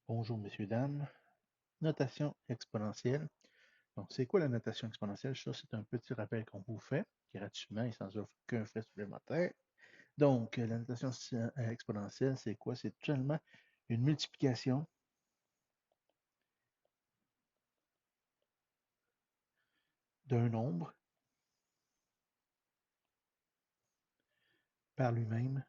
Bonjour, messieurs, dames. Notation exponentielle. Donc, c'est quoi la notation exponentielle? Ça, c'est un petit rappel qu'on vous fait gratuitement et sans aucun frais supplémentaire. Donc, la notation exponentielle, c'est quoi? C'est tout simplement une multiplication d'un nombre par lui-même,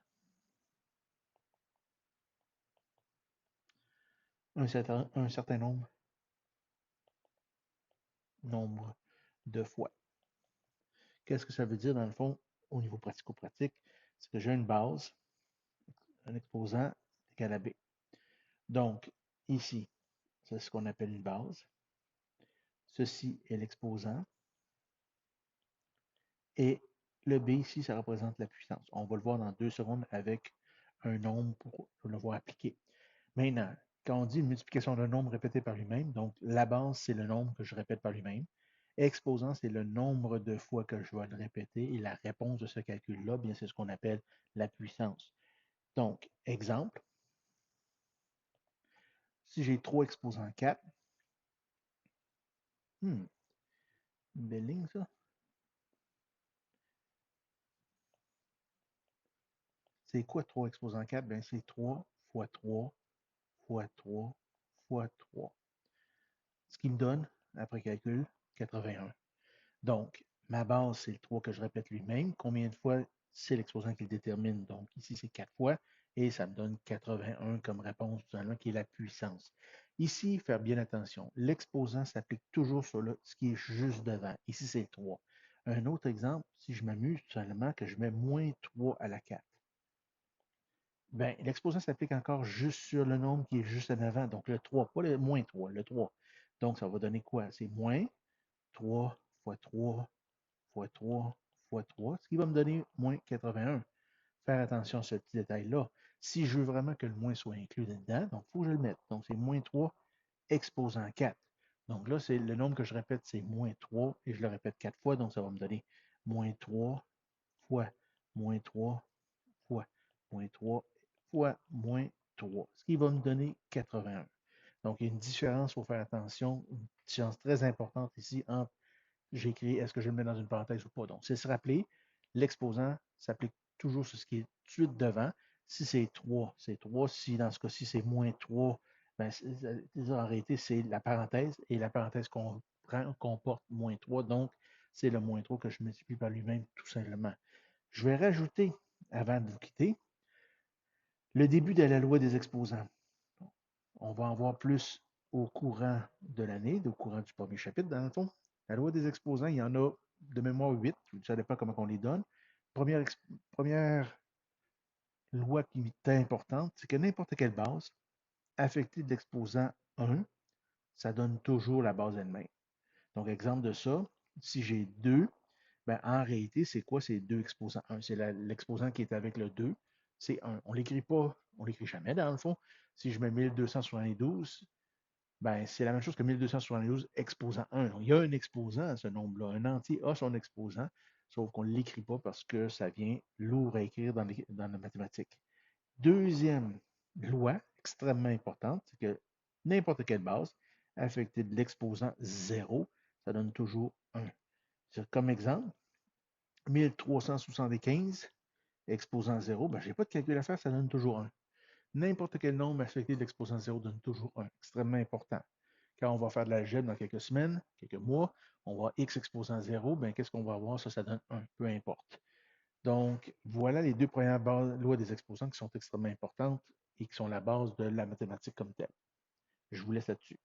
un certain nombre de fois. Qu'est-ce que ça veut dire, dans le fond, au niveau pratico-pratique? C'est que j'ai une base, un exposant égal à B. Donc, ici, c'est ce qu'on appelle une base. Ceci est l'exposant. Et le B ici, ça représente la puissance. On va le voir dans 2 secondes avec un nombre pour le voir appliquer. Maintenant, quand on dit une multiplication d'un nombre répété par lui-même, donc la base, c'est le nombre que je répète par lui-même. Exposant, c'est le nombre de fois que je vais le répéter. Et la réponse de ce calcul-là, bien, c'est ce qu'on appelle la puissance. Donc, exemple, si j'ai 3 exposant 4, une belle ligne, ça. C'est quoi 3 exposant 4? Bien, c'est 3 fois 3 fois 3 fois 3. Ce qui me donne, après calcul, 81. Donc, ma base, c'est le 3 que je répète lui-même. Combien de fois, c'est l'exposant qui le détermine. Donc, ici, c'est 4 fois. Et ça me donne 81 comme réponse, tout simplement, qui est la puissance. Ici, faire bien attention. L'exposant s'applique toujours sur ce qui est juste devant. Ici, c'est 3. Un autre exemple, si je m'amuse, tout simplement, que je mets moins 3 à la 4. Ben, l'exposant s'applique encore juste sur le nombre qui est juste en avant. Donc, le 3, pas le moins 3, le 3. Donc, ça va donner quoi? C'est moins 3 fois 3 fois 3 fois 3, ce qui va me donner moins 81. Faire attention à ce petit détail-là. Si je veux vraiment que le moins soit inclus dedans, donc il faut que je le mette. Donc, c'est moins 3 exposant 4. Donc là, c'est le nombre que je répète, c'est moins 3 et je le répète 4 fois. Donc, ça va me donner moins 3 fois moins 3 fois moins 3 fois moins 3, ce qui va me donner 81. Donc, il y a une différence, il faut faire attention, une différence très importante ici entre j'ai écrit est-ce que je le mets dans une parenthèse ou pas. Donc, c'est se rappeler, l'exposant s'applique toujours sur ce qui est tout de suite devant. Si c'est 3, c'est 3. Si dans ce cas-ci, c'est moins 3, ben, en réalité, c'est la parenthèse et la parenthèse qu'on prend comporte moins 3. Donc, c'est le moins 3 que je multiplie par lui-même tout simplement. Je vais rajouter, avant de vous quitter, le début de la loi des exposants. On va en voir plus au courant de l'année, au courant du premier chapitre, dans le fond. La loi des exposants, il y en a de mémoire 8. Ça dépend comment on les donne. Première loi qui est importante, c'est que n'importe quelle base affectée de l'exposant 1, ça donne toujours la base elle-même. Donc, exemple de ça, si j'ai 2, ben, en réalité, c'est quoi ces 2 exposants 1? C'est l'exposant qui est avec le 2, c'est 1. On ne l'écrit pas, on ne l'écrit jamais dans le fond. Si je mets 1272, ben, c'est la même chose que 1272 exposant 1. Donc, il y a un exposant à ce nombre-là. Un entier a son exposant, sauf qu'on ne l'écrit pas parce que ça vient lourd à écrire dans la mathématique. Deuxième loi extrêmement importante, c'est que n'importe quelle base affectée de l'exposant 0, ça donne toujours 1. Comme exemple, 1375 exposant 0, ben, je n'ai pas de calcul à faire, ça donne toujours 1. N'importe quel nombre affecté de l'exposant 0 donne toujours 1. Extrêmement important. Quand on va faire de l'algèbre dans quelques semaines, quelques mois, on va voir x exposant 0, ben, qu'est-ce qu'on va avoir? Ça donne 1, peu importe. Donc, voilà les 2 premières lois des exposants qui sont extrêmement importantes et qui sont la base de la mathématique comme telle. Je vous laisse là-dessus.